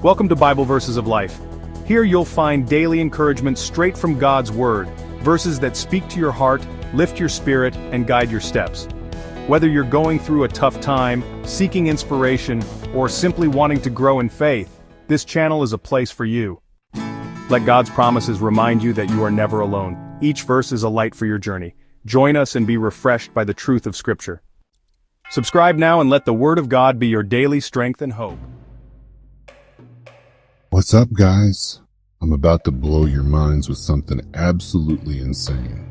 Welcome to Bible Verses of Life. Here you'll find daily encouragement straight from God's Word, verses that speak to your heart, lift your spirit, and guide your steps. Whether you're going through a tough time, seeking inspiration, or simply wanting to grow in faith, this channel is a place for you. Let God's promises remind you that you are never alone. Each verse is a light for your journey. Join us and be refreshed by the truth of Scripture. Subscribe now and let the Word of God be your daily strength and hope. What's up, guys? I'm about to blow your minds with something absolutely insane.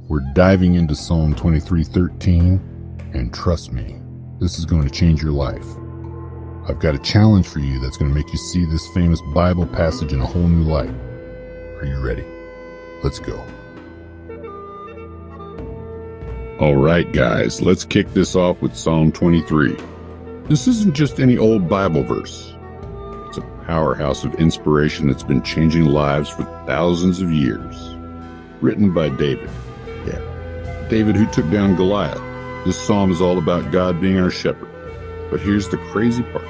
We're diving into Psalm 23:13, and trust me, this is going to change your life. I've got a challenge for you that's going to make you see this famous Bible passage in a whole new light. Are you ready? Let's go. All right, guys, let's kick this off with Psalm 23. This isn't just any old Bible verse. It's a powerhouse of inspiration that's been changing lives for thousands of years. Written by David. Yeah, David who took down Goliath. This psalm is all about God being our shepherd. But here's the crazy part.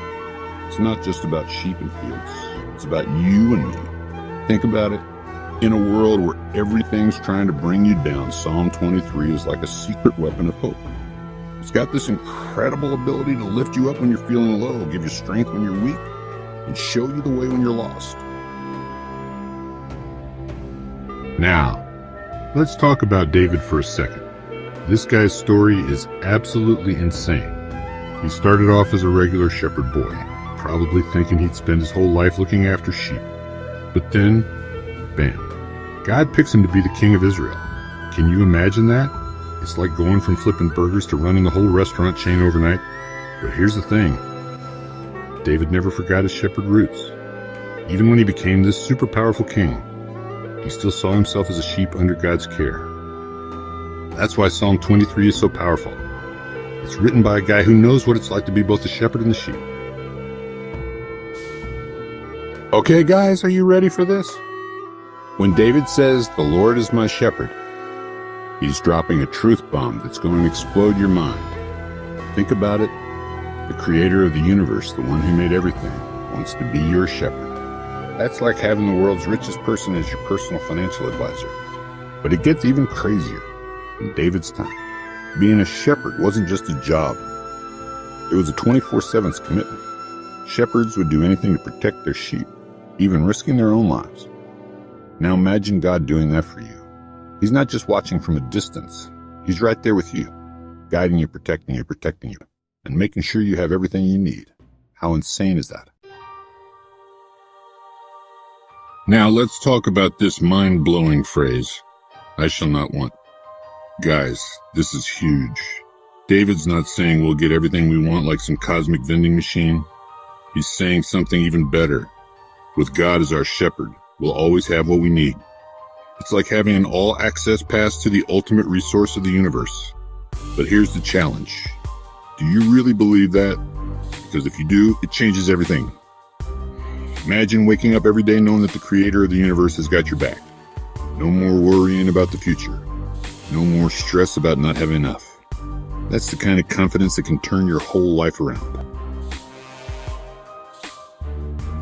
It's not just about sheep and fields. It's about you and me. Think about it. In a world where everything's trying to bring you down, Psalm 23 is like a secret weapon of hope. It's got this incredible ability to lift you up when you're feeling low, give you strength when you're weak, and show you the way when you're lost. Now, let's talk about David for a second. This guy's story is absolutely insane. He started off as a regular shepherd boy, probably thinking he'd spend his whole life looking after sheep. But then, bam. God picks him to be the king of Israel. Can you imagine that? It's like going from flipping burgers to running the whole restaurant chain overnight. But here's the thing. David never forgot his shepherd roots. Even when he became this super powerful king, he still saw himself as a sheep under God's care. That's why Psalm 23 is so powerful. It's written by a guy who knows what it's like to be both the shepherd and the sheep. Okay, guys, are you ready for this? When David says, "The Lord is my shepherd," he's dropping a truth bomb that's going to explode your mind. Think about it. The creator of the universe, the one who made everything, wants to be your shepherd. That's like having the world's richest person as your personal financial advisor. But it gets even crazier. In David's time, being a shepherd wasn't just a job. It was a 24/7 commitment. Shepherds would do anything to protect their sheep, even risking their own lives. Now imagine God doing that for you. He's not just watching from a distance. He's right there with you, guiding you, protecting you, and making sure you have everything you need. How insane is that? Now let's talk about this mind-blowing phrase, "I shall not want." Guys, this is huge. David's not saying we'll get everything we want like some cosmic vending machine. He's saying something even better. With God as our shepherd, we'll always have what we need. It's like having an all-access pass to the ultimate resource of the universe. But here's the challenge. Do you really believe that? Because if you do, it changes everything. Imagine waking up every day knowing that the creator of the universe has got your back. No more worrying about the future. No more stress about not having enough. That's the kind of confidence that can turn your whole life around.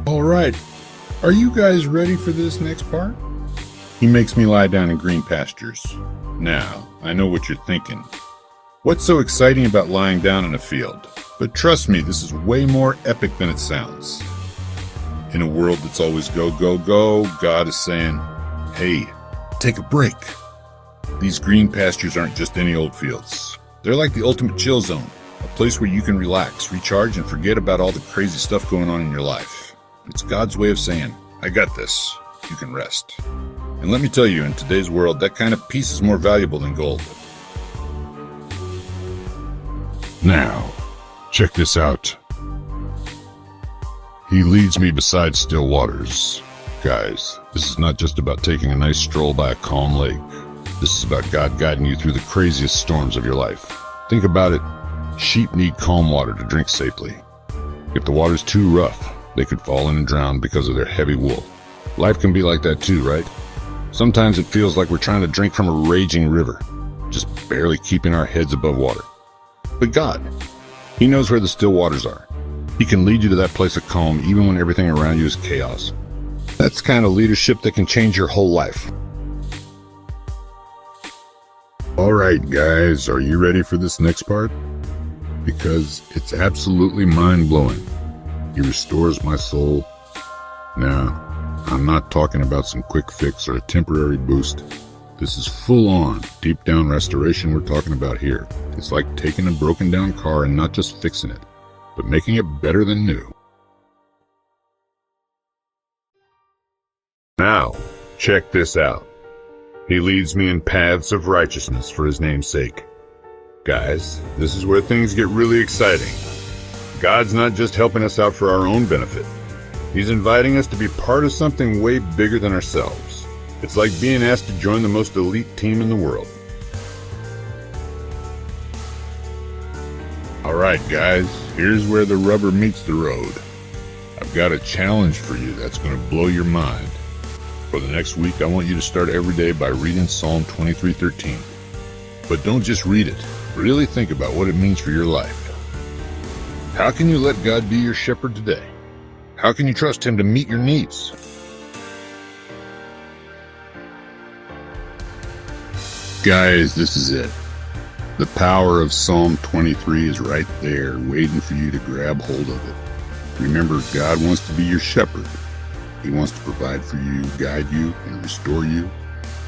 All right. Are you guys ready for this next part? He makes me lie down in green pastures. Now, I know what you're thinking. What's so exciting about lying down in a field? But trust me, this is way more epic than it sounds. In a world that's always go, go, go, God is saying, hey, take a break. These green pastures aren't just any old fields. They're like the ultimate chill zone, a place where you can relax, recharge, and forget about all the crazy stuff going on in your life. It's God's way of saying, I got this. You can rest. And let me tell you, in today's world, that kind of peace is more valuable than gold. Now, check this out. He leads me beside still waters. Guys, this is not just about taking a nice stroll by a calm lake. This is about God guiding you through the craziest storms of your life. Think about it. Sheep need calm water to drink safely. If the water's too rough, they could fall in and drown because of their heavy wool. Life can be like that too, right? Sometimes it feels like we're trying to drink from a raging river, just barely keeping our heads above water. But God, He knows where the still waters are. He can lead you to that place of calm even when everything around you is chaos. That's the kind of leadership that can change your whole life. Alright guys, are you ready for this next part? Because it's absolutely mind-blowing. He restores my soul. Now, I'm not talking about some quick fix or a temporary boost. This is full-on, deep-down restoration we're talking about here. It's like taking a broken-down car and not just fixing it, but making it better than new. Now, check this out. He leads me in paths of righteousness for his name's sake. Guys, this is where things get really exciting. God's not just helping us out for our own benefit. He's inviting us to be part of something way bigger than ourselves. It's like being asked to join the most elite team in the world. Alright guys, here's where the rubber meets the road. I've got a challenge for you that's going to blow your mind. For the next week, I want you to start every day by reading Psalm 23:13. But don't just read it. Really think about what it means for your life. How can you let God be your shepherd today? How can you trust Him to meet your needs? Guys, this is it. The power of Psalm 23 is right there, waiting for you to grab hold of it. Remember, God wants to be your shepherd. He wants to provide for you, guide you, and restore you.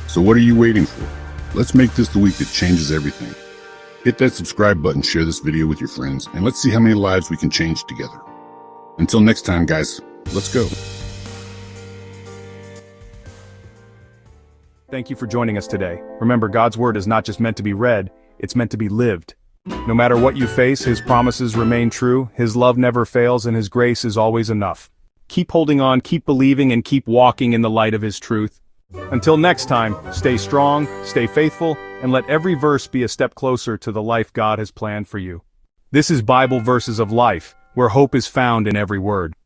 So what are you waiting for? Let's make this the week that changes everything. Hit that subscribe button, share this video with your friends, and let's see how many lives we can change together. Until next time, guys, let's go. Thank you for joining us today. Remember, God's word is not just meant to be read, it's meant to be lived. No matter what you face, His promises remain true, His love never fails, and His grace is always enough. Keep holding on, keep believing, and keep walking in the light of His truth. Until next time, stay strong, stay faithful, and let every verse be a step closer to the life God has planned for you. This is Bible Verses of Life, where hope is found in every word.